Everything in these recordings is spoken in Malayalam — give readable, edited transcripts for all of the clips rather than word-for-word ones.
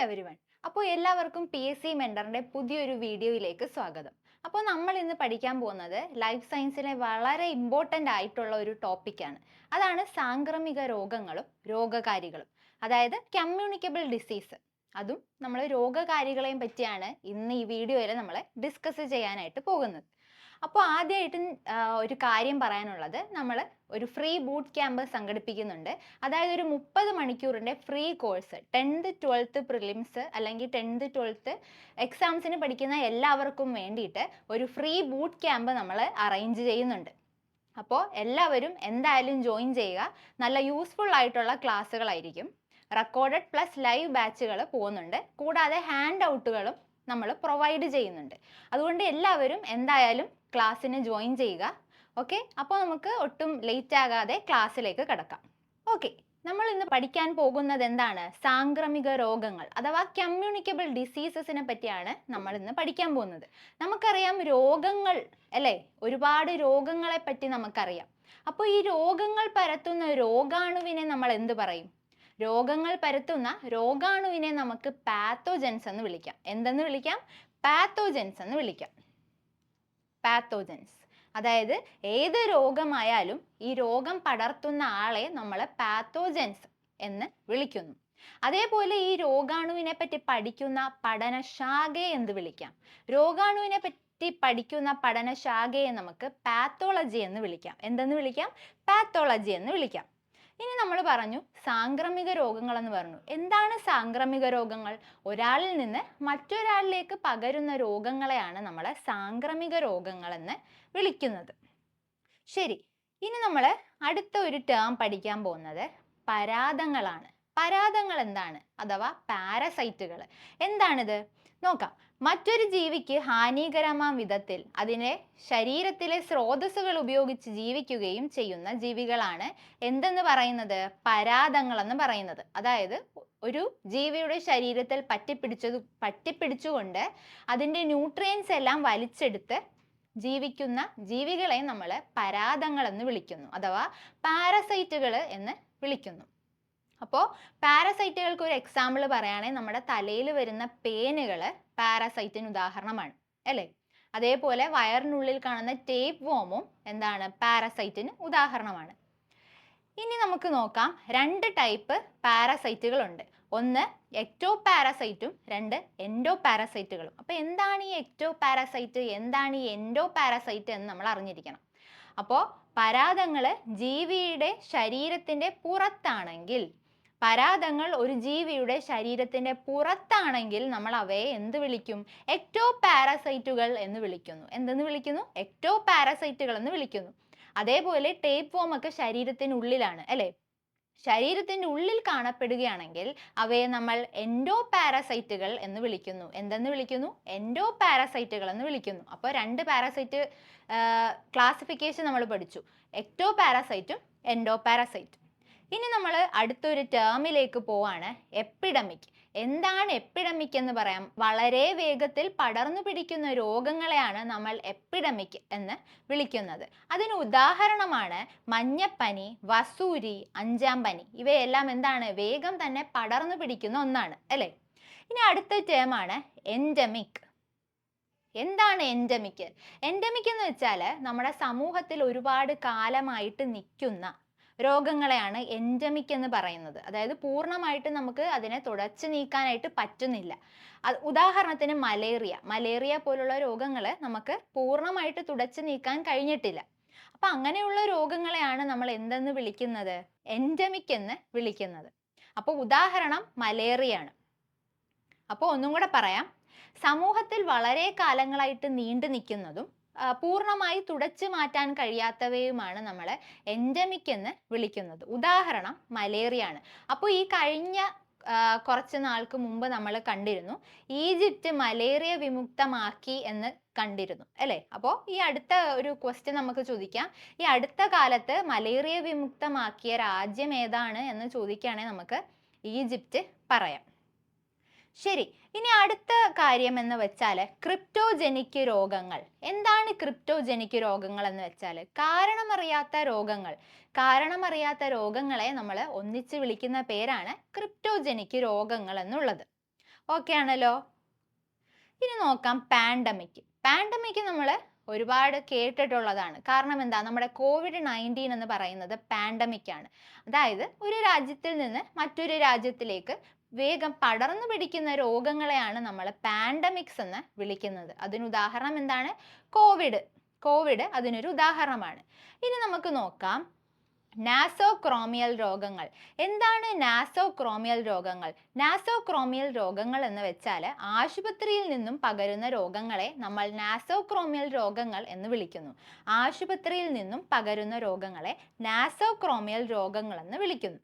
എവരിവൺ. അപ്പോൾ എല്ലാവർക്കും പി എസ് സി മെൻറ്ററിൻ്റെ പുതിയൊരു വീഡിയോയിലേക്ക് സ്വാഗതം. അപ്പോൾ നമ്മൾ ഇന്ന് പഠിക്കാൻ പോകുന്നത് ലൈഫ് സയൻസിലെ വളരെ ഇമ്പോർട്ടൻ്റ് ആയിട്ടുള്ള ഒരു ടോപ്പിക്കാണ്. അതാണ് സാംക്രമിക രോഗങ്ങളും രോഗകാരികളും, അതായത് കമ്മ്യൂണിക്കബിൾ ഡിസീസ്. അതും നമ്മൾ രോഗകാരികളെയും പറ്റിയാണ് ഇന്ന് ഈ വീഡിയോയിൽ നമ്മൾ ഡിസ്കസ് ചെയ്യാനായിട്ട് പോകുന്നത്. അപ്പോൾ ആദ്യമായിട്ട് ഒരു കാര്യം പറയാനുള്ളത്, നമ്മൾ ഒരു ഫ്രീ ബൂട്ട് ക്യാമ്പ് സംഘടിപ്പിക്കുന്നുണ്ട്. അതായത് ഒരു 30 മണിക്കൂറിൻ്റെ free course 10th 12th prelims അല്ലെങ്കിൽ 10th 12th എക്സാംസിന് പഠിക്കുന്ന എല്ലാവർക്കും വേണ്ടിയിട്ട് ഒരു ഫ്രീ ബൂട്ട് ക്യാമ്പ് നമ്മൾ അറേഞ്ച് ചെയ്യുന്നുണ്ട്. അപ്പോൾ എല്ലാവരും എന്തായാലും ജോയിൻ ചെയ്യുക. നല്ല യൂസ്ഫുൾ ആയിട്ടുള്ള ക്ലാസ്സുകളായിരിക്കും. റെക്കോർഡഡ് പ്ലസ് ലൈവ് ബാച്ചുകൾ പോകുന്നുണ്ട്. കൂടാതെ ഹാൻഡ് ഔട്ടുകളും നമ്മൾ പ്രൊവൈഡ് ചെയ്യുന്നുണ്ട്. അതുകൊണ്ട് എല്ലാവരും എന്തായാലും ക്ലാസ്സിന് ജോയിൻ ചെയ്യുക. ഓക്കെ, അപ്പോൾ നമുക്ക് ഒട്ടും ലേറ്റ് ആകാതെ ക്ലാസ്സിലേക്ക് കടക്കാം. ഓക്കെ, നമ്മൾ ഇന്ന് പഠിക്കാൻ പോകുന്നത് എന്താണ്? സാംക്രമിക രോഗങ്ങൾ അഥവാ കമ്മ്യൂണിക്കബിൾ ഡിസീസസിനെ പറ്റിയാണ് നമ്മൾ ഇന്ന് പഠിക്കാൻ പോകുന്നത്. നമുക്കറിയാം രോഗങ്ങൾ അല്ലേ, ഒരുപാട് രോഗങ്ങളെ പറ്റി നമുക്കറിയാം. അപ്പോൾ ഈ രോഗങ്ങൾ പരത്തുന്ന രോഗാണുവിനെ നമ്മൾ എന്ത് പറയും? രോഗങ്ങൾ പരത്തുന്ന രോഗാണുവിനെ നമുക്ക് പാത്തോജൻസ് എന്ന് വിളിക്കാം. എന്തെന്ന് വിളിക്കാം? പാത്തോജൻസ് എന്ന് വിളിക്കാം. പാത്തോജൻസ്, അതായത് ഏത് രോഗമായാലും ഈ രോഗം പടർത്തുന്ന ആളെ നമ്മൾ പാത്തോജൻസ് എന്ന് വിളിക്കുന്നു. അതേപോലെ ഈ രോഗാണുവിനെ പറ്റി പഠിക്കുന്ന പഠനശാഖയെ എന്ത് വിളിക്കാം? രോഗാണുവിനെ പറ്റി പഠിക്കുന്ന പഠനശാഖയെ നമുക്ക് പാത്തോളജി എന്ന് വിളിക്കാം. എന്തെന്ന് വിളിക്കാം? പാത്തോളജി എന്ന് വിളിക്കാം. ഇനി നമ്മൾ പറഞ്ഞു സാംക്രമിക രോഗങ്ങൾ എന്ന് പറഞ്ഞു. എന്താണ് സാംക്രമിക രോഗങ്ങൾ? ഒരാളിൽ നിന്ന് മറ്റൊരാളിലേക്ക് പകരുന്ന രോഗങ്ങളെയാണ് നമ്മൾ സാംക്രമിക രോഗങ്ങൾ എന്ന് വിളിക്കുന്നത്. ശരി, ഇനി നമ്മൾ അടുത്ത ഒരു ടേം പഠിക്കാൻ പോകുന്നത് പരാദങ്ങളാണ്. പരാദങ്ങൾ എന്താണ്? അഥവാ പാരസൈറ്റുകൾ. എന്താണിത്? നോക്കാം. മറ്റൊരു ജീവിക്ക് ഹാനികരമാം വിധത്തിൽ അതിനെ ശരീരത്തിലെ സ്രോതസ്സുകൾ ഉപയോഗിച്ച് ജീവിക്കുകയും ചെയ്യുന്ന ജീവികളാണ് എന്തെന്ന് പറയുന്നത്? പരാദങ്ങൾ എന്ന് പറയുന്നത്. അതായത് ഒരു ജീവിയുടെ ശരീരത്തിൽ പറ്റിപ്പിടിച്ചുകൊണ്ട് അതിൻ്റെ ന്യൂട്രിയൻസ് എല്ലാം വലിച്ചെടുത്ത് ജീവിക്കുന്ന ജീവികളെ നമ്മൾ പരാദങ്ങൾ എന്ന് വിളിക്കുന്നു, അഥവാ പാരസൈറ്റുകൾ എന്ന് വിളിക്കുന്നു. അപ്പോൾ പാരസൈറ്റുകൾക്ക് ഒരു എക്സാമ്പിൾ പറയുകയാണെങ്കിൽ നമ്മുടെ തലയിൽ വരുന്ന പേനുകൾ പാരസൈറ്റിന് ഉദാഹരണമാണ് അല്ലേ? അതേപോലെ വയറിനുള്ളിൽ കാണുന്ന ടേപ്പ് വോമും എന്താണ്? പാരസൈറ്റിന് ഉദാഹരണമാണ്. ഇനി നമുക്ക് നോക്കാം, 2 ടൈപ്പ് പാരസൈറ്റുകളുണ്ട്. ഒന്ന് എക്ടോ പാരസൈറ്റും, 2 എൻഡോ പാരസൈറ്റുകളും. അപ്പോൾ എന്താണ് ഈ എക്ടോ പാരസൈറ്റ്, എന്താണ് ഈ എൻഡോ പാരസൈറ്റ് എന്ന് നമ്മൾ അറിഞ്ഞിരിക്കണം. അപ്പോൾ പരാദങ്ങൾ ജീവിയുടെ ശരീരത്തിൻ്റെ പുറത്താണെങ്കിൽ, പരാദങ്ങൾ ഒരു ജീവിയുടെ ശരീരത്തിൻ്റെ പുറത്താണെങ്കിൽ നമ്മൾ അവയെ എന്ത് വിളിക്കും? എക്ടോ പാരസൈറ്റുകൾ എന്ന് വിളിക്കുന്നു. എന്തെന്ന് വിളിക്കുന്നു? എക്ടോ പാരസൈറ്റുകൾ എന്ന് വിളിക്കുന്നു. അതേപോലെ ടേപ്പ് വോം ഒക്കെ ശരീരത്തിനുള്ളിലാണ് അല്ലേ? ശരീരത്തിൻ്റെ ഉള്ളിൽ കാണപ്പെടുകയാണെങ്കിൽ അവയെ നമ്മൾ എൻഡോ പാരസൈറ്റുകൾ എന്ന് വിളിക്കുന്നു. എന്തെന്ന് വിളിക്കുന്നു? എൻഡോ പാരസൈറ്റുകൾ എന്ന് വിളിക്കുന്നു. അപ്പോൾ 2 പാരസൈറ്റ് ക്ലാസിഫിക്കേഷൻ നമ്മൾ പഠിച്ചു, എക്ടോ പാരസൈറ്റും എൻഡോ പാരസൈറ്റും. ഇനി നമ്മൾ അടുത്തൊരു ടേമിലേക്ക് പോവാണ്, എപ്പിഡമിക്. എന്താണ് എപ്പിഡമിക് എന്ന് പറയാം? വളരെ വേഗത്തിൽ പടർന്നു പിടിക്കുന്ന രോഗങ്ങളെയാണ് നമ്മൾ എപ്പിഡമിക് എന്ന് വിളിക്കുന്നത്. അതിന് ഉദാഹരണമാണ് മഞ്ഞപ്പനി, വസൂരി, 5-ാം പനി. ഇവയെല്ലാം എന്താണ്? വേഗം തന്നെ പടർന്നു പിടിക്കുന്ന ഒന്നാണ് അല്ലേ? ഇനി അടുത്ത ടേമാണ് എൻഡമിക്. എന്താണ് എൻഡമിക്? എൻഡമിക് എന്ന് വെച്ചാൽ നമ്മുടെ സമൂഹത്തിൽ ഒരുപാട് കാലമായിട്ട് നിൽക്കുന്ന രോഗങ്ങളെയാണ് എൻഡമിക് എന്ന് പറയുന്നത്. അതായത് പൂർണ്ണമായിട്ട് നമുക്ക് അതിനെ തുടച്ചു നീക്കാനായിട്ട് പറ്റുന്നില്ല. ഉദാഹരണത്തിന് മലേറിയ പോലുള്ള രോഗങ്ങൾ നമുക്ക് പൂർണ്ണമായിട്ട് തുടച്ചു നീക്കാൻ കഴിഞ്ഞിട്ടില്ല. അപ്പം അങ്ങനെയുള്ള രോഗങ്ങളെയാണ് നമ്മൾ എന്തെന്ന് വിളിക്കുന്നത്? എൻഡമിക് എന്ന് വിളിക്കുന്നത്. അപ്പോൾ ഉദാഹരണം മലേറിയാണ്. അപ്പോൾ ഒന്നും കൂടെ പറയാം, സമൂഹത്തിൽ വളരെ കാലങ്ങളായിട്ട് നീണ്ടു നിൽക്കുന്നതും പൂർണ്ണമായി തുടച്ചു മാറ്റാൻ കഴിയാത്തവയുമാണ് നമ്മൾ എൻഡമിക് എന്ന് വിളിക്കുന്നത്. ഉദാഹരണം മലേറിയ ആണ്. അപ്പോൾ ഈ കഴിഞ്ഞ കുറച്ച് നാൾക്ക് മുമ്പ് നമ്മൾ കണ്ടിരുന്നു ഈജിപ്റ്റ് മലേറിയ വിമുക്തമാക്കി എന്ന് കണ്ടിരുന്നു അല്ലേ? അപ്പോൾ ഈ അടുത്ത ഒരു ക്വസ്റ്റ്യൻ നമുക്ക് ചോദിക്കാം, ഈ അടുത്ത കാലത്ത് മലേറിയ വിമുക്തമാക്കിയ രാജ്യം ഏതാണ് എന്ന് ചോദിക്കുകയാണെങ്കിൽ നമുക്ക് ഈജിപ്റ്റ് പറയാം. ശരി, ഇനി അടുത്ത കാര്യം എന്ന് വെച്ചാൽ ക്രിപ്റ്റോജനിക് രോഗങ്ങൾ. എന്താണ് ക്രിപ്റ്റോജനിക് രോഗങ്ങൾ എന്ന് വെച്ചാൽ? കാരണമറിയാത്ത രോഗങ്ങളെ നമ്മൾ ഒന്നിച്ച് വിളിക്കുന്ന പേരാണ് ക്രിപ്റ്റോജനിക് രോഗങ്ങൾ എന്നുള്ളത്. ഓക്കെ ആണല്ലോ. ഇനി നോക്കാം പാൻഡമിക്. പാൻഡമിക് നമ്മൾ ഒരുപാട് കേട്ടിട്ടുള്ളതാണ്. കാരണം എന്താ, നമ്മുടെ COVID-19 എന്ന് പറയുന്നത് പാൻഡമിക് ആണ്. അതായത് ഒരു രാജ്യത്തിൽ നിന്ന് മറ്റൊരു രാജ്യത്തിലേക്ക് വേഗം പടർന്നു പിടിക്കുന്ന രോഗങ്ങളെയാണ് നമ്മൾ പാൻഡമിക്സ് എന്ന് വിളിക്കുന്നത്. അതിന് ഉദാഹരണം എന്താണ്? കോവിഡ്. കോവിഡ് അതിനൊരു ഉദാഹരണമാണ്. ഇനി നമുക്ക് നോക്കാം നാസോക്രോമിയൽ രോഗങ്ങൾ. എന്താണ് നാസോക്രോമിയൽ രോഗങ്ങൾ? നാസോക്രോമിയൽ രോഗങ്ങൾ എന്ന് വെച്ചാൽ ആശുപത്രിയിൽ നിന്നും പകരുന്ന രോഗങ്ങളെ നമ്മൾ നാസോക്രോമിയൽ രോഗങ്ങൾ എന്ന് വിളിക്കുന്നു. ആശുപത്രിയിൽ നിന്നും പകരുന്ന രോഗങ്ങളെ നാസോക്രോമിയൽ രോഗങ്ങൾ എന്ന് വിളിക്കുന്നു.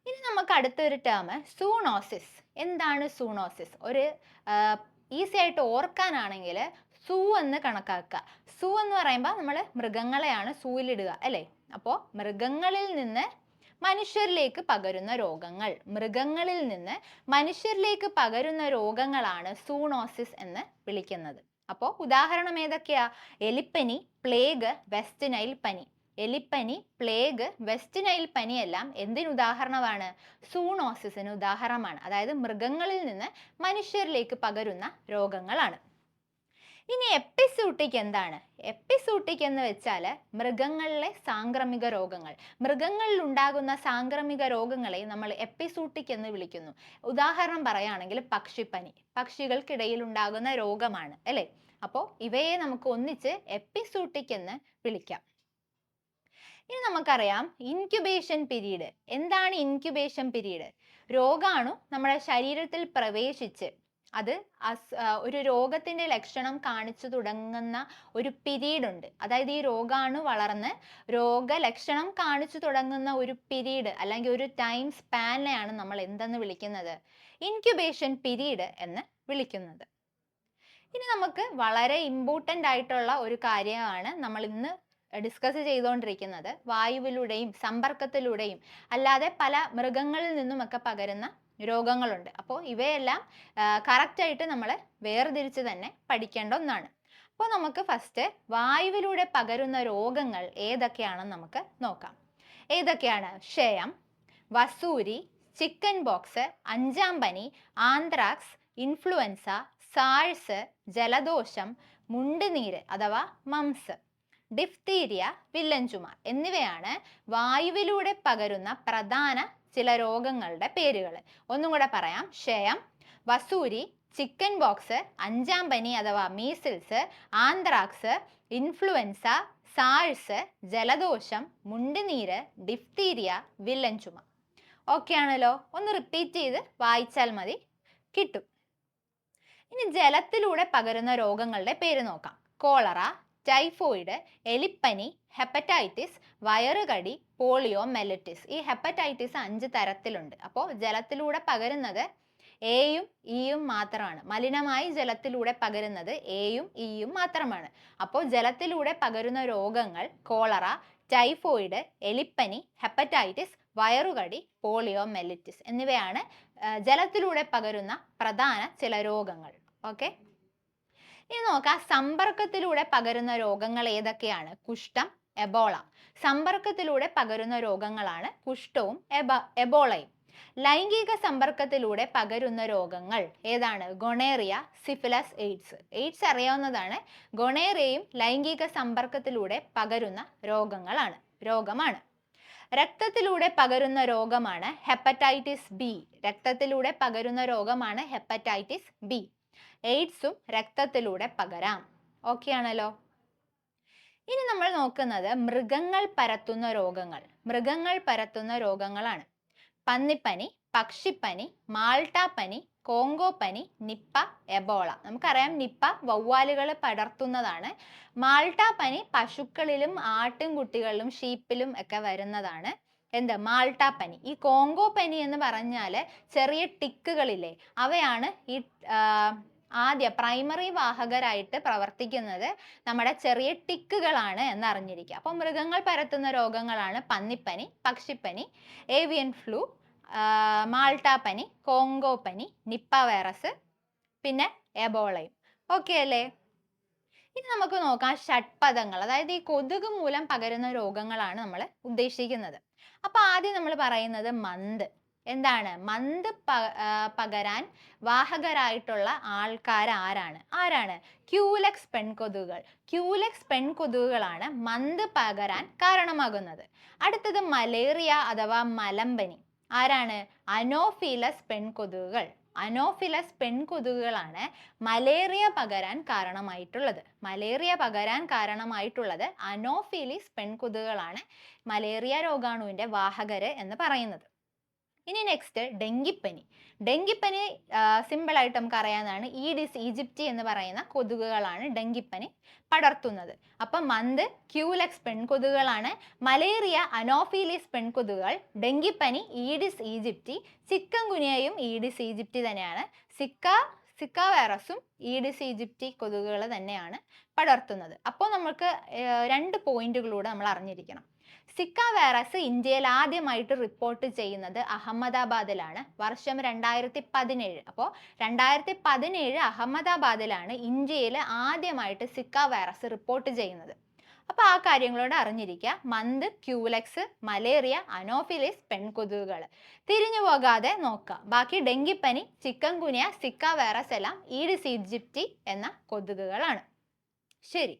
ഇനി നമുക്ക് അടുത്തൊരു ടേം സൂണോസിസ്. എന്താണ് സൂണോസിസ്? ഒരു ഈസി ആയിട്ട് ഓർക്കാനാണെങ്കിൽ സൂ എന്ന് കണക്കാക്കുക. സൂ എന്ന് പറയുമ്പോൾ നമ്മൾ മൃഗങ്ങളെയാണ് സൂയിലിടുക അല്ലേ? അപ്പോൾ മൃഗങ്ങളിൽ നിന്ന് മനുഷ്യരിലേക്ക് പകരുന്ന രോഗങ്ങൾ, മൃഗങ്ങളിൽ നിന്ന് മനുഷ്യരിലേക്ക് പകരുന്ന രോഗങ്ങളാണ് സൂണോസിസ് എന്ന് വിളിക്കുന്നത്. അപ്പോൾ ഉദാഹരണം ഏതൊക്കെയാ? എലിപ്പനി, പ്ലേഗ്, വെസ്റ്റ് നൈൽ പനി. എലിപ്പനി, പ്ലേഗ്, വെസ്റ്റ് നൈൽ പനി എല്ലാം എന്തിന് ഉദാഹരണമാണ്? സൂണോസിസിന് ഉദാഹരണമാണ്. അതായത് മൃഗങ്ങളിൽ നിന്ന് മനുഷ്യരിലേക്ക് പകരുന്ന രോഗങ്ങളാണ്. ഇനി എപ്പിസൂട്ടിക് എന്താണ്? എപ്പിസൂട്ടിക് എന്ന് വെച്ചാൽ മൃഗങ്ങളിലെ സാംക്രമിക രോഗങ്ങൾ. മൃഗങ്ങളിൽ ഉണ്ടാകുന്ന സാംക്രമിക രോഗങ്ങളെ നമ്മൾ എപ്പിസൂട്ടിക് എന്ന് വിളിക്കുന്നു. ഉദാഹരണം പറയുകയാണെങ്കിൽ പക്ഷിപ്പനി. പക്ഷികൾക്കിടയിൽ ഉണ്ടാകുന്ന രോഗമാണ് അല്ലേ? അപ്പോൾ ഇവയെ നമുക്ക് ഒന്നിച്ച് എപ്പിസൂട്ടിക് എന്ന് വിളിക്കാം. ഇനി നമുക്കറിയാം ഇൻക്യുബേഷൻ പീരീഡ്. എന്താണ് ഇൻക്യുബേഷൻ പീരീഡ്? രോഗാണു നമ്മുടെ ശരീരത്തിൽ പ്രവേശിച്ച് അത് ഒരു രോഗത്തിന്റെ ലക്ഷണം കാണിച്ചു തുടങ്ങുന്ന ഒരു പീരീഡ് ഉണ്ട്. അതായത് ഈ രോഗാണു വളർന്ന് രോഗലക്ഷണം കാണിച്ചു തുടങ്ങുന്ന ഒരു പീരീഡ് അല്ലെങ്കിൽ ഒരു ടൈം സ്പാനെയാണ് നമ്മൾ എന്തെന്ന് വിളിക്കുന്നത്? ഇൻക്യുബേഷൻ പീരീഡ് എന്ന് വിളിക്കുന്നത്. ഇനി നമുക്ക് വളരെ ഇമ്പോർട്ടൻ്റ് ആയിട്ടുള്ള ഒരു കാര്യമാണ് നമ്മൾ ഇന്ന് ഡിസ്കസ് ചെയ്തുകൊണ്ടിരിക്കുന്നത്. വായുവിലൂടെയും സമ്പർക്കത്തിലൂടെയും അല്ലാതെ പല മൃഗങ്ങളിൽ നിന്നുമൊക്കെ പകരുന്ന രോഗങ്ങളുണ്ട്. അപ്പോൾ ഇവയെല്ലാം കറക്റ്റായിട്ട് നമ്മൾ വേർതിരിച്ച് തന്നെ പഠിക്കേണ്ട ഒന്നാണ്. അപ്പോൾ നമുക്ക് ഫസ്റ്റ് വായുവിലൂടെ പകരുന്ന രോഗങ്ങൾ ഏതൊക്കെയാണെന്ന് നമുക്ക് നോക്കാം. ഏതൊക്കെയാണ്? ക്ഷയം, വസൂരി, ചിക്കൻ ബോക്സ്, അഞ്ചാം പനി, ആന്ത്രാക്സ്, ഇൻഫ്ലുവൻസ, സാഴ്സ്, ജലദോഷം, മുണ്ടുനീര് അഥവാ മംസ്, ഡിഫ്തീരിയ, വില്ലൻ ചുമ എന്നിവയാണ് വായുവിലൂടെ പകരുന്ന പ്രധാന ചില രോഗങ്ങളുടെ പേരുകൾ. ഒന്നും കൂടെ പറയാം. ക്ഷയം, വസൂരി, ചിക്കൻ ബോക്സ്, അഞ്ചാം പനി അഥവാ മീസിൽസ്, ആന്ത്രാക്സ്, ഇൻഫ്ലുവൻസ, സാഴ്സ്, ജലദോഷം, മുണ്ടുനീര്, ഡിഫ്തീരിയ, വില്ലൻ ചുമ. ഓക്കെ ആണല്ലോ? ഒന്ന് റിപ്പീറ്റ് ചെയ്ത് വായിച്ചാൽ മതി, കിട്ടും. ഇനി ജലത്തിലൂടെ പകരുന്ന രോഗങ്ങളുടെ പേര് നോക്കാം. കോളറ, ടൈഫോയിഡ്, എലിപ്പനി, ഹെപ്പറ്റൈറ്റിസ്, വയറുകടി, പോളിയോ മെലിറ്റിസ്. ഈ ഹെപ്പറ്റൈറ്റിസ് 5 തരത്തിലുണ്ട്. അപ്പോൾ ജലത്തിലൂടെ പകരുന്നത് എയും ഇയും മാത്രമാണ്. മലിനമായി ജലത്തിലൂടെ പകരുന്നത് എയും ഇയും മാത്രമാണ്. അപ്പോൾ ജലത്തിലൂടെ പകരുന്ന രോഗങ്ങൾ കോളറ, ടൈഫോയിഡ്, എലിപ്പനി, ഹെപ്പറ്റൈറ്റിസ്, വയറുകടി, പോളിയോ മെലിറ്റിസ് എന്നിവയാണ് ജലത്തിലൂടെ പകരുന്ന പ്രധാന ചില രോഗങ്ങൾ. ഓക്കെ, ഇനി നോക്കാം സമ്പർക്കത്തിലൂടെ പകരുന്ന രോഗങ്ങൾ ഏതൊക്കെയാണ്? കുഷ്ഠം, എബോള. സമ്പർക്കത്തിലൂടെ പകരുന്ന രോഗങ്ങളാണ് കുഷ്ഠവും എബോളയും. ലൈംഗിക സമ്പർക്കത്തിലൂടെ പകരുന്ന രോഗങ്ങൾ ഏതാണ്? Gonorrhoea, syphilis, AIDS. എയ്ഡ്സ് അറിയാവുന്നതാണ്. ഗൊണേറിയയും ലൈംഗിക സമ്പർക്കത്തിലൂടെ പകരുന്ന രോഗമാണ്. രക്തത്തിലൂടെ പകരുന്ന രോഗമാണ് ഹെപ്പറ്റൈറ്റിസ് ബി. രക്തത്തിലൂടെ പകരുന്ന രോഗമാണ് ഹെപ്പറ്റൈറ്റിസ് ബി. എയ്ഡ്സും രക്തത്തിലൂടെ പകരാം. ഓക്കെ ആണല്ലോ? ഇനി നമ്മൾ നോക്കുന്നത് മൃഗങ്ങൾ പരത്തുന്ന രോഗങ്ങളാണ്. പന്നിപ്പനി, പക്ഷിപ്പനി, മാൾട്ട പനി, കോങ്കോ പനി, നിപ്പ, എബോള. നമുക്കറിയാം നിപ്പ വവ്വാലുകൾ പടർത്തുന്നതാണ്. മാൾട്ട പനി പശുക്കളിലും ആട്ടിൻകുട്ടികളിലും ഷീപ്പിലും ഒക്കെ വരുന്നതാണ്. എന്ത്? മാൾട്ട പനി. ഈ കോങ്കോ പനി എന്ന് പറഞ്ഞാൽ ചെറിയ ടിക്കുകളില്ലേ, അവയാണ് ഈ പ്രൈമറി വാഹകരായിട്ട് പ്രവർത്തിക്കുന്നത് നമ്മുടെ ചെറിയ ടിക്കുകളാണ് എന്ന് അറിഞ്ഞിരിക്കുക. അപ്പോൾ മൃഗങ്ങൾ പരത്തുന്ന രോഗങ്ങളാണ് പന്നിപ്പനി, പക്ഷിപ്പനി, ഏവിയൻ ഫ്ലൂ, മാൾട്ട പനി, കോങ്കോ പനി, നിപ്പ വൈറസ്, പിന്നെ എബോളയും. ഓക്കെ അല്ലേ? ഇനി നമുക്ക് നോക്കാം ഷഡ്പദങ്ങൾ. അതായത് ഈ കൊതുക് മൂലം പകരുന്ന രോഗങ്ങളാണ് നമ്മൾ ഉദ്ദേശിക്കുന്നത്. അപ്പോൾ ആദ്യം നമ്മൾ പറയുന്നത് മന്ത്. എന്താണ് പകരാൻ വാഹകരായിട്ടുള്ള ആൾക്കാർ ആരാണ് ക്യൂലെക്സ് പെൺകൊതുകുകൾ. ക്യൂലെക്സ് പെൺകൊതുകുകളാണ് മന്ത് പകരാൻ കാരണമാകുന്നത്. അടുത്തത് മലേറിയ അഥവാ മലമ്പനി. ആരാണ്? അനോഫിലസ് പെൺകൊതുകുകൾ. അനോഫിലസ് പെൺകൊതുകുകളാണ് മലേറിയ പകരാൻ കാരണമായിട്ടുള്ളത്. മലേറിയ പകരാൻ കാരണമായിട്ടുള്ളത് അനോഫിലിസ് പെൺകൊതുകുകളാണ് മലേറിയ രോഗാണുവിന്റെ വാഹകര് എന്ന് പറയുന്നത്. ഇനി നെക്സ്റ്റ് ഡെങ്കിപ്പനി. ഡെങ്കിപ്പനി സിമ്പിൾ ആയിട്ട് നമുക്ക് അറിയാവുന്നതാണ്. ഈഡിസ് ഈജിപ്റ്റി എന്ന് പറയുന്ന കൊതുകുകളാണ് ഡെങ്കിപ്പനി പടർത്തുന്നത്. അപ്പം മന്ത് ക്യൂലെക്സ് പെൺകൊതുകുകളാണ്, മലേറിയ അനോഫിലിസ് പെൺകൊതുകുകൾ, ഡെങ്കിപ്പനി ഈഡിസ് ഈജിപ്റ്റി, ചിക്കൻ ഗുനിയയും ഈഡിസ് ഈജിപ്റ്റി തന്നെയാണ്. സിക്ക വൈറസും ഈഡിസ് ഈജിപ്റ്റി കൊതുകുകൾ തന്നെയാണ് പടർത്തുന്നത്. അപ്പോൾ നമുക്ക് 2 പോയിന്റുകളൂടെ നമ്മൾ അറിഞ്ഞിരിക്കണം. സിക്ക വൈറസ് ഇന്ത്യയിൽ ആദ്യമായിട്ട് റിപ്പോർട്ട് ചെയ്യുന്നത് അഹമ്മദാബാദിലാണ്, വർഷം 2017. അപ്പോൾ 2017 അഹമ്മദാബാദിലാണ് ഇന്ത്യയിൽ ആദ്യമായിട്ട് സിക്ക വൈറസ് റിപ്പോർട്ട് ചെയ്യുന്നത്. അപ്പോൾ ആ കാര്യങ്ങളോട് അറിഞ്ഞിരിക്കുക. മന്ത്, ക്യൂലെക്സ്, മലേറിയ, അനോഫിലിസ് പെൺകൊതുകുകൾ തിരിഞ്ഞു പോകാതെ നോക്കുക. ബാക്കി ഡെങ്കിപ്പനി, ചിക്കൻ ഗുനിയ, സിക്ക വൈറസ് എല്ലാം ഈഡിസ് ഈജിപ്റ്റി എന്ന കൊതുകുകളാണ്. ശരി,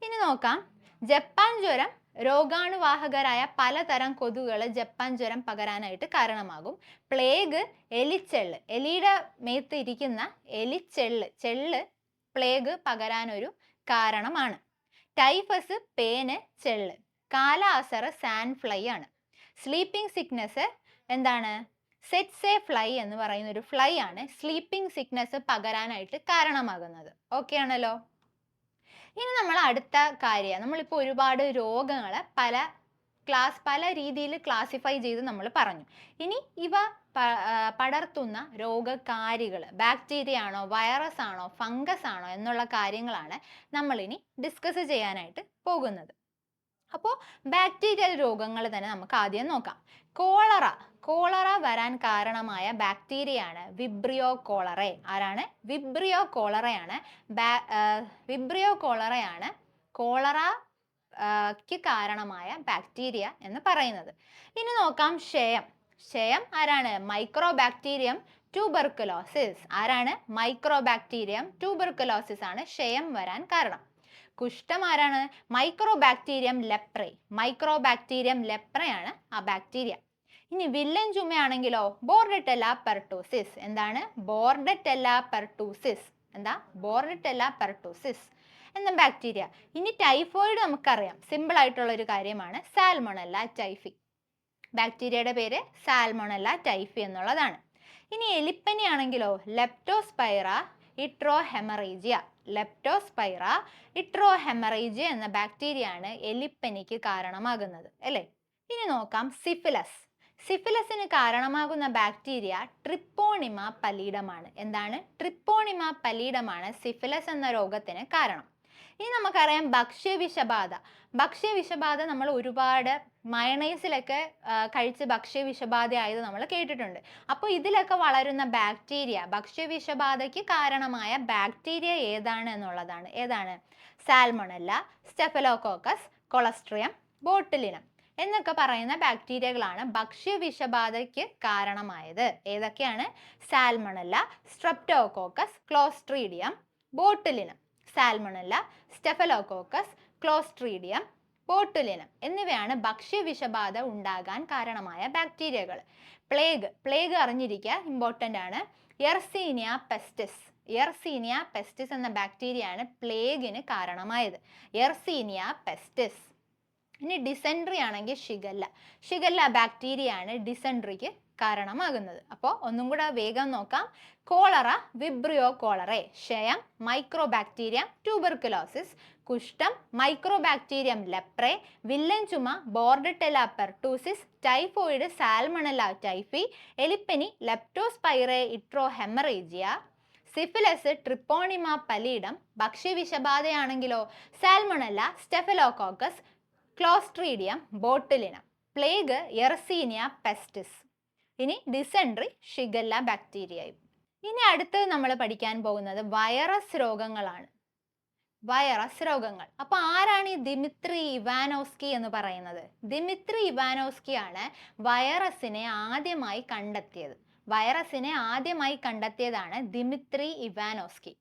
ഇനി നോക്കാം. ജപ്പാൻ ജ്വരം രോഗാണുവാഹകരായ പലതരം കൊതുകുകൾ ജപ്പാൻ ജ്വരം പകരാനായിട്ട് കാരണമാകും. പ്ലേഗ്, എലിച്ചെള്ള്, എലിയുടെ മേത്ത് ഇരിക്കുന്ന ചെള്ള് പ്ലേഗ് പകരാനൊരു കാരണമാണ്. ടൈഫസ്, പേന്, ചെള്ള്. കാലാസർ സാൻഡ് ഫ്ലൈ ആണ്. സ്ലീപ്പിംഗ് സിക്നസ് എന്താണ്? സെറ്റ്സെ ഫ്ലൈ എന്ന് പറയുന്ന ഒരു ഫ്ലൈ ആണ് സ്ലീപ്പിംഗ് സിക്നസ് പകരാനായിട്ട് കാരണമാകുന്നത്. ഓക്കെ ആണല്ലോ. ഇനി നമ്മൾ അടുത്ത കാര്യം, നമ്മളിപ്പോൾ ഒരുപാട് രോഗങ്ങൾ പല രീതിയിൽ ക്ലാസിഫൈ ചെയ്ത് നമ്മൾ പറഞ്ഞു. ഇനി ഇവ പടർത്തുന്ന രോഗകാരികൾ ബാക്ടീരിയ ആണോ, വൈറസ് ആണോ, ഫംഗസ് ആണോ എന്നുള്ള കാര്യങ്ങളാണ് നമ്മളിനി ഡിസ്കസ് ചെയ്യാനായിട്ട് പോകുന്നത്. അപ്പോൾ ബാക്ടീരിയൽ രോഗങ്ങൾ തന്നെ നമുക്ക് ആദ്യം നോക്കാം. കോളറ വരാൻ കാരണമായ ബാക്ടീരിയയാണ് വിബ്രിയോ കോളറെ. ആരാണ്? വിബ്രിയോ കോളറയാണ്. വിബ്രിയോ കോളറയാണ് കോളറയ്ക്ക് കാരണമായ ബാക്ടീരിയ എന്ന് പറയുന്നത്. ഇനി നോക്കാം ക്ഷയം ആരാണ്? Mycobacterium tuberculosis. ആരാണ്? മൈക്രോബാക്ടീരിയം ട്യൂബർക്കുലോസിസ് ആണ് ക്ഷയം വരാൻ കാരണം. കുഷ്ഠം ആരാണ്? Mycobacterium leprae. മൈക്രോബാക്ടീരിയം ലെപ്രയാണ് ആ ബാക്ടീരിയ. ഇനി വില്ലൻ ചുമയാണെങ്കിലോ ബോർഡറ്റെല്ല പെർട്ടൂസിസ്. എന്താണ്? ബോർഡറ്റെല്ല പെർട്ടൂസിസ്. എന്താ? ബോർഡറ്റെല്ല പെർട്ടൂസിസ് എന്ന ബാക്ടീരിയ. ഇനി ടൈഫോയിഡ് നമുക്കറിയാം, സിമ്പിൾ ആയിട്ടുള്ള ഒരു കാര്യമാണ്. Salmonella typhi. ബാക്ടീരിയയുടെ പേര് സാൽമോണല്ല ടൈഫി എന്നുള്ളതാണ്. ഇനി എലിപ്പനി ആണെങ്കിലോ ലെപ്റ്റോസ്പൈറ ഇട്രോഹെമറേജിയ. ലെപ്റ്റോസ്പൈറ ഇട്രോഹെമറേജിയ എന്ന ബാക്ടീരിയ ആണ് എലിപ്പനിക്ക് കാരണമാകുന്നത് അല്ലേ. ഇനി നോക്കാം സിഫിലസിന് കാരണമാകുന്ന ബാക്ടീരിയ ട്രിപ്പോണിമ പലീഡമാണ്. എന്താണ്? ട്രിപ്പോണിമ പലീഡമാണ് സിഫിലസ് എന്ന രോഗത്തിന് കാരണം. ഇനി നമുക്കറിയാം ഭക്ഷ്യവിഷബാധ നമ്മൾ ഒരുപാട് മയണൈസിലൊക്കെ കഴിച്ച് ഭക്ഷ്യവിഷബാധയായത് നമ്മൾ കേട്ടിട്ടുണ്ട്. അപ്പോൾ ഇതിലൊക്കെ വളരുന്ന ബാക്ടീരിയ, ഭക്ഷ്യവിഷബാധയ്ക്ക് കാരണമായ ബാക്ടീരിയ ഏതാണ് എന്നുള്ളതാണ്. ഏതാണ്? സാൽമോണല്ല, സ്റ്റെഫലോകോക്കസ്, കൊളസ്ട്രിയം, ബോട്ടുലിനം എന്നൊക്കെ പറയുന്ന ബാക്ടീരിയകളാണ് ഭക്ഷ്യവിഷബാധയ്ക്ക് കാരണമായത്. ഏതൊക്കെയാണ്? Salmonella, Streptococcus, Clostridium, botulinum. Salmonella, Staphylococcus, Clostridium, botulinum എന്നിവയാണ് ഭക്ഷ്യവിഷബാധ ഉണ്ടാകാൻ കാരണമായ ബാക്ടീരിയകൾ. പ്ലേഗ് അറിഞ്ഞിരിക്കുക, ഇമ്പോർട്ടൻ്റ് ആണ്. യെർസീനിയ പെസ്റ്റിസ് എന്ന ബാക്ടീരിയയാണ് പ്ലേഗിന് കാരണമായത്. Yersinia pestis. ഇനി ഡിസെൻട്രി ആണെങ്കിൽ ഷിഗല്ല ബാക്ടീരിയയാണ് ഡിസെൻട്രിക്ക് കാരണമാകുന്നത്. അപ്പോൾ ഒന്നും കൂടെ വേഗം നോക്കാം. Cholera Vibrio cholerae. ക്ഷയം മൈക്രോബാക്ടീരിയം ട്യൂബർക്കുലോസിസ്. കുഷ്ഠം മൈക്രോബാക്ടീരിയം ലെപ്രെ. വില്ലൻ ചുമ Bordetella pertussis. Typhoid Salmonella typhi. എലിപ്പനി Leptospira icterohaemorrhagiae. Syphilis Treponema pallidum. ഭക്ഷ്യവിഷബാധയാണെങ്കിലോ Salmonella, Staphylococcus, Clostridium, botulinum. Plague Yersinia pestis. ഇനി ഡിസെൻട്രി ഷിഗല്ല ബാക്ടീരിയയും. ഇനി അടുത്തത് നമ്മൾ പഠിക്കാൻ പോകുന്നത് വൈറസ് രോഗങ്ങളാണ്. വൈറസ് രോഗങ്ങൾ. അപ്പൊ ആരാണ് ഈ ദിമിത്രി ഇവാനോസ്കി എന്ന് പറയുന്നത്? ദിമിത്രി ഇവാനോസ്കി ആണ് വൈറസിനെ ആദ്യമായി കണ്ടെത്തിയത്. വൈറസിനെ ആദ്യമായി കണ്ടെത്തിയതാണ് ദിമിത്രി ഇവാനോസ്കി.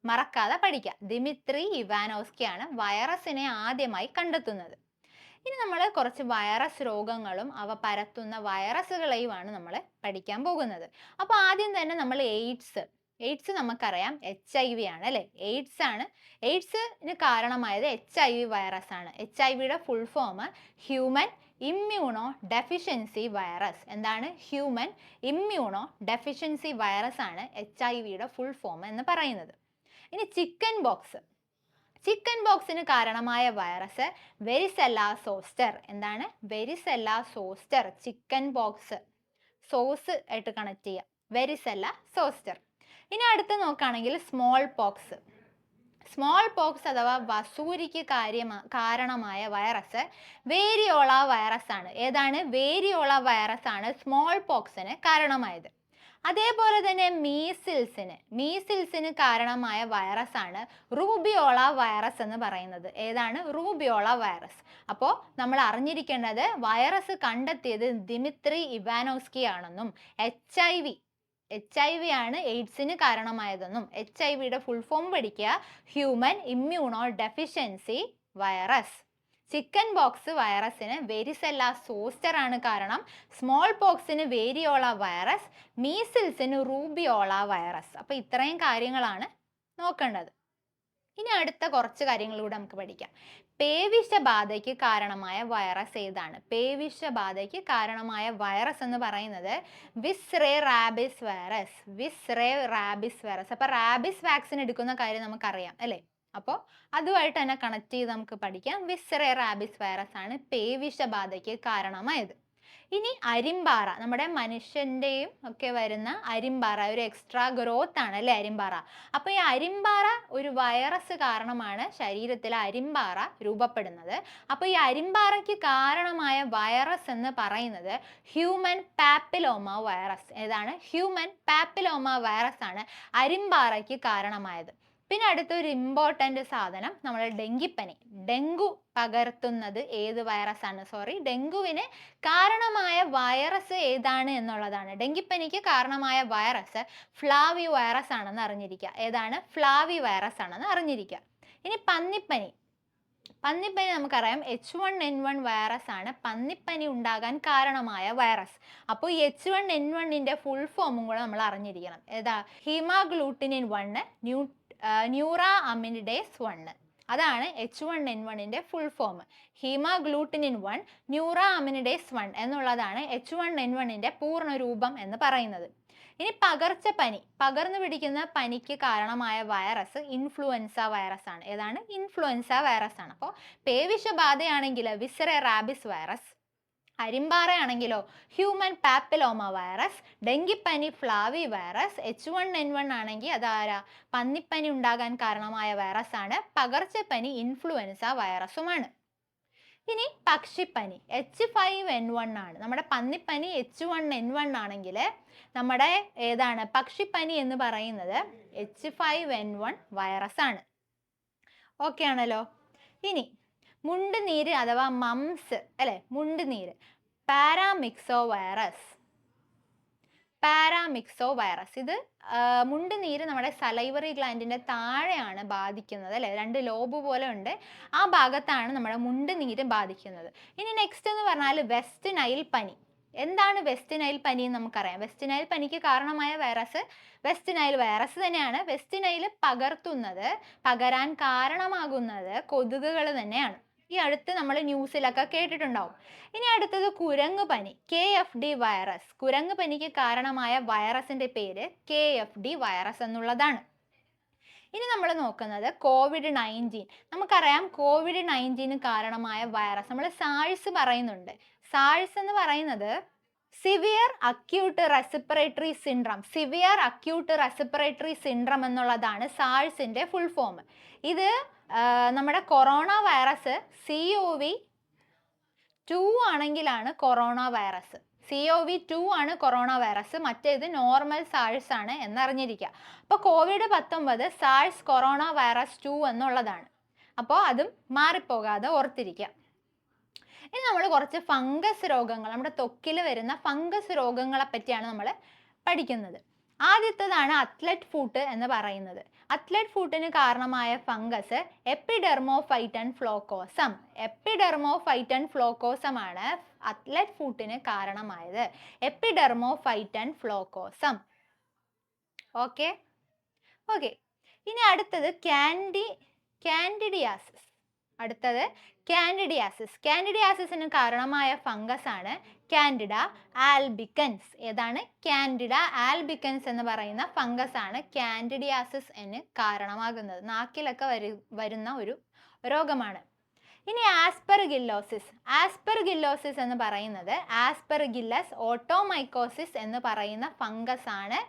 മറക്കാതെ പഠിക്കുക. ദിമിത്രി ഇവാനോസ്കി ആണ് വൈറസിനെ ആദ്യമായി കണ്ടെത്തുന്നത്. ഇനി നമ്മൾ കുറച്ച് വൈറസ് രോഗങ്ങളും അവ പരത്തുന്ന വൈറസുകളെയുമാണ് നമ്മൾ പഠിക്കാൻ പോകുന്നത്. അപ്പോൾ ആദ്യം തന്നെ നമ്മൾ എയ്ഡ്സ് നമുക്കറിയാം HIV ആണ് അല്ലേ? എയ്ഡ്സ് ആണ്. എയ്ഡ്സിന് കാരണമായത് HIV വൈറസ് ആണ്. HIV full form human immunodeficiency virus. എന്താണ്? ഹ്യൂമൻ ഇമ്മ്യൂണോ ഡെഫിഷ്യൻസി വൈറസ് ആണ് HIV ഫുൾ ഫോം എന്ന് പറയുന്നത്. ഇനി ചിക്കൻ ബോക്സിന് കാരണമായ വൈറസ് വെരിസെല്ല സോസ്റ്റർ. എന്താണ്? Varicella zoster. Chicken box sauce ആയിട്ട് കണക്ട് ചെയ്യുക. Varicella zoster. ഇനി അടുത്ത് നോക്കുകയാണെങ്കിൽ സ്മോൾ പോക്സ് അഥവാ വസൂരിക്ക് കാരണമായ വൈറസ് വേരിയോള വൈറസ് ആണ്. ഏതാണ്? വേരിയോള വൈറസ് ആണ് സ്മോൾ പോക്സിന് കാരണമായത്. അതേപോലെ തന്നെ മീസിൽസിന് കാരണമായ വൈറസ് ആണ് റൂബിയോള വൈറസ് എന്ന് പറയുന്നത്. ഏതാണ്? Rubeola virus. അപ്പോൾ നമ്മൾ അറിഞ്ഞിരിക്കേണ്ടത് വൈറസ് കണ്ടെത്തിയത് ദിമിത്രി ഇവാനോസ്കി ആണെന്നും HIV ആണ് എയ്ഡ്സിന് കാരണമായതെന്നും HIV ഫുൾ ഫോം പഠിക്കുക. Human immunodeficiency virus. Chickenpox വൈറസിന് വെരിസെല്ല സോസ്റ്റർ ആണ് കാരണം. സ്മോൾ പോക്സിന് വേരിയോള വൈറസ്, മീസിൽസിന് റൂബിയോള വൈറസ്. അപ്പോൾ ഇത്രയും കാര്യങ്ങളാണ് നോക്കേണ്ടത്. ഇനി അടുത്ത കുറച്ച് കാര്യങ്ങളിലൂടെ നമുക്ക് പഠിക്കാം. പേവിഷബാധയ്ക്ക് കാരണമായ വൈറസ് ഏതാണ്? പേവിഷബാധയ്ക്ക് കാരണമായ വൈറസ് എന്ന് പറയുന്നത് വിസ്റേ റാബിസ് വൈറസ്. അപ്പോൾ റാബിസ് വാക്സിൻ എടുക്കുന്ന കാര്യം നമുക്കറിയാം അല്ലേ? അപ്പോൾ അതുമായിട്ട് തന്നെ കണക്ട് ചെയ്ത് നമുക്ക് പഠിക്കാം. വിസ്റേ റാബിസ് വൈറസ് ആണ് പേവിഷബാധയ്ക്ക് കാരണമായത്. ഇനി അരിമ്പാറ, നമ്മുടെ മനുഷ്യൻ്റെയും ഒക്കെ വരുന്ന അരിമ്പാറ ഒരു എക്സ്ട്രാ ഗ്രോത്ത് ആണ് അല്ലേ അരിമ്പാറ. അപ്പോൾ ഈ അരിമ്പാറ ഒരു വൈറസ് കാരണമാണ് ശരീരത്തിൽ അരിമ്പാറ രൂപപ്പെടുന്നത്. അപ്പോൾ ഈ അരിമ്പാറയ്ക്ക് കാരണമായ വൈറസ് എന്ന് പറയുന്നത് ഹ്യൂമൻ പാപ്പിലോമ വൈറസ്. ഏതാണ്? ഹ്യൂമൻ പാപ്പിലോമ വൈറസ് ആണ് അരിമ്പാറയ്ക്ക് കാരണമായത്. പിന്നെ അടുത്തൊരു ഇമ്പോർട്ടൻ്റ് സാധനം നമ്മൾ ഡെങ്കു പകർത്തുന്നത് ഏത് വൈറസ് ആണ്? ഡെങ്കുവിന് കാരണമായ വൈറസ് ഏതാണ് എന്നുള്ളതാണ്. ഡെങ്കിപ്പനിക്ക് കാരണമായ വൈറസ് ഫ്ലാവി വൈറസ് ആണെന്ന് അറിഞ്ഞിരിക്കുക. ഏതാണ്? ഫ്ലാവി വൈറസ് ആണെന്ന് അറിഞ്ഞിരിക്കുക. ഇനി പന്നിപ്പനി നമുക്കറിയാം H1N1 വൈറസ് ആണ് പന്നിപ്പനി ഉണ്ടാകാൻ കാരണമായ വൈറസ്. അപ്പോൾ ഈ H1N1 ഫുൾ ഫോമും കൂടെ നമ്മൾ അറിഞ്ഞിരിക്കണം. ഏതാ? ഹീമോഗ്ലൂട്ടിനിൻ 1 ന്യൂറാ അമിനിഡേസ് 1. അതാണ് H1N1 ഫുൾ ഫോം. ഹീമോഗ്ലൂട്ടിനിൻ 1 ന്യൂറാ അമിനിഡേസ് 1 എന്നുള്ളതാണ് H1N1 പൂർണ്ണ രൂപം എന്ന് പറയുന്നത്. ഇനി പകർന്നു പിടിക്കുന്ന പനിക്ക് കാരണമായ വൈറസ് ഇൻഫ്ലുവൻസ വൈറസ് ആണ്. ഏതാണ്? ഇൻഫ്ലുവൻസ വൈറസ് ആണ്. അപ്പോൾ പേവിഷബാധയാണെങ്കിൽ വിസ്റേ റാബിസ് വൈറസ്, അരിമ്പാറയാണെങ്കിലോ ഹ്യൂമൻ പാപ്പിലോമ വൈറസ്, ഡെങ്കിപ്പനി ഫ്ലാവി വൈറസ്, H1N1 ആണെങ്കിൽ അതാരാ? പന്നിപ്പനി ഉണ്ടാകാൻ കാരണമായ വൈറസ് ആണ്. പകർച്ചപ്പനി ഇൻഫ്ലുവൻസ വൈറസുമാണ്. ഇനി പക്ഷിപ്പനി H5N1 ആണ്. നമ്മുടെ പന്നിപ്പനി H1N1 ആണെങ്കിൽ നമ്മുടെ ഏതാണ്? പക്ഷിപ്പനി എന്ന് പറയുന്നത് H5N1 വൈറസ് ആണ്. ഓക്കെ ആണല്ലോ. ഇനി മുണ്ടുനീര് അഥവാ മംസ് അല്ലെ? മുണ്ടുനീര് പാരാമിക്സോ വൈറസ്. ഇത് മുണ്ടുനീര് നമ്മുടെ സലൈവറി ഗ്ലാൻഡിന്റെ താഴെയാണ് ബാധിക്കുന്നത് അല്ലെ? 2 ലോബ് പോലെ ഉണ്ട്. ആ ഭാഗത്താണ് നമ്മുടെ മുണ്ടുനീര് ബാധിക്കുന്നത്. ഇനി നെക്സ്റ്റ് എന്ന് പറഞ്ഞാൽ വെസ്റ്റ് നൈൽ പനി. എന്താണ് വെസ്റ്റ് നൈൽ പനി എന്ന് നമുക്കറിയാം. വെസ്റ്റ് നൈൽ പനിക്ക് കാരണമായ വൈറസ് വെസ്റ്റ് നൈൽ വൈറസ് തന്നെയാണ്. വെസ്റ്റ് നൈൽ പകരാൻ കാരണമാകുന്നത് കൊതുകുകൾ തന്നെയാണ്. ഈ അടുത്ത് നമ്മൾ ന്യൂസിലൊക്കെ കേട്ടിട്ടുണ്ടാവും. ഇനി അടുത്തത് കുരങ്ങുപനി KFD വൈറസ്. കുരങ്ങുപനിക്ക് കാരണമായ വൈറസിന്റെ പേര് KFD വൈറസ് എന്നുള്ളതാണ്. ഇനി നമ്മൾ നോക്കുന്നത് COVID-19. നമുക്കറിയാം COVID-19 കാരണമായ വൈറസ് നമ്മൾ സാഴ്സ് പറയുന്നുണ്ട്. സാഴ്സ് എന്ന് പറയുന്നത് സിവിയർ അക്യൂട്ട് റെസ്പിറേറ്ററി സിൻഡ്രം എന്നുള്ളതാണ് സാഴ്സിന്റെ ഫുൾ ഫോം. ഇത് നമ്മുടെ കൊറോണ വൈറസ് COV2 ആണെങ്കിലാണ് കൊറോണ വൈറസ്. CoV2 ആണ് കൊറോണ വൈറസ്, മറ്റേത് നോർമൽ സാഴ്സ് ആണ് എന്നറിഞ്ഞിരിക്കുക. അപ്പോൾ COVID-19 സാഴ്സ് കൊറോണ വൈറസ് 2 എന്നുള്ളതാണ്. അപ്പോൾ അതും മാറിപ്പോകാതെ ഓർത്തിരിക്കുക. ഇനി നമ്മൾ കുറച്ച് ഫംഗസ് രോഗങ്ങൾ, നമ്മുടെ ത്വക്കിൽ വരുന്ന ഫംഗസ് രോഗങ്ങളെ പറ്റിയാണ് നമ്മൾ പഠിക്കുന്നത്. ആദ്യത്തേതാണ് അത്ലറ്റ് ഫൂട്ട് എന്ന് പറയുന്നത്. അത്ലറ്റ് ഫൂട്ടിന് കാരണമായ ഫംഗസ് എപ്പിഡെർമോഫൈറ്റൻ ഫ്ലോക്കോസം. എപ്പിഡെർമോഫൈറ്റൻ ഫ്ലോക്കോസം ആണ് അത്ലറ്റ് ഫൂട്ടിന് കാരണമായത്. എപ്പിഡെർമോഫൈറ്റൻ ഫ്ലോക്കോസം. ഓക്കെ ഓക്കെ ഇനി അടുത്തത് കാൻഡിഡിയാസിസ്. അടുത്തത് കാൻഡിഡിയാസിസ്. കാൻഡിഡിയാസിസിന് കാരണമായ ഫംഗസ് ആണ് കാൻഡിഡ ആൽബിക്കൻസ്. ഏതാണ്? കാൻഡിഡ ആൽബിക്കൻസ് എന്ന് പറയുന്ന ഫംഗസ് ആണ് കാൻഡിഡിയാസിസ് എന്ന് കാരണമാകുന്നത്. നാക്കിലൊക്കെ വരുന്ന ഒരു രോഗമാണ്. ഇനി ആസ്പെർഗില്ലോസിസ്. ആസ്പെർഗില്ലോസിസ് എന്ന് പറയുന്നത് ആസ്പെർഗില്ലസ് ഓട്ടോമൈക്കോസിസ് എന്ന് പറയുന്ന ഫംഗസ് ആണ്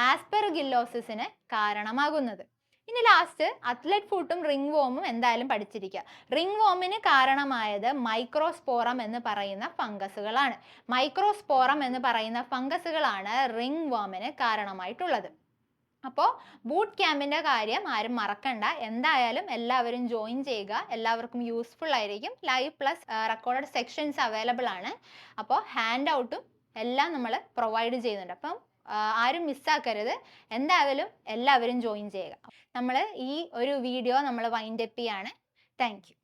ആസ്പെർഗില്ലോസിസിന് കാരണമാകുന്നത്. ഇനി ലാസ്റ്റ് അത്ലറ്റ് ഫൂട്ടും റിംഗ് വോമും എന്തായാലും പഠിച്ചിരിക്കുക. റിംഗ് വോമിന് കാരണമായത് മൈക്രോസ്പോറം എന്ന് പറയുന്ന ഫംഗസുകളാണ്. മൈക്രോസ്പോറം എന്ന് പറയുന്ന ഫംഗസുകളാണ് റിംഗ് വോമിന് കാരണമായിട്ടുള്ളത്. അപ്പോൾ ബൂട്ട് ക്യാമ്പിൻ്റെ കാര്യം ആരും മറക്കണ്ട. എന്തായാലും എല്ലാവരും ജോയിൻ ചെയ്യുക. എല്ലാവർക്കും യൂസ്ഫുൾ ആയിരിക്കും. Live plus recorded sections available ആണ്. അപ്പോൾ ഹാൻഡ് ഔട്ടും എല്ലാം നമ്മൾ പ്രൊവൈഡ് ചെയ്യുന്നുണ്ട്. അപ്പം ആരും മിസ്സാക്കരുത്. എന്തായാലും എല്ലാവരും ജോയിൻ ചെയ്യുക. നമ്മൾ ഈ ഒരു വീഡിയോ നമ്മൾ വൈൻഡ് അപ്പ് ചെയ്യാണ്. Thank you.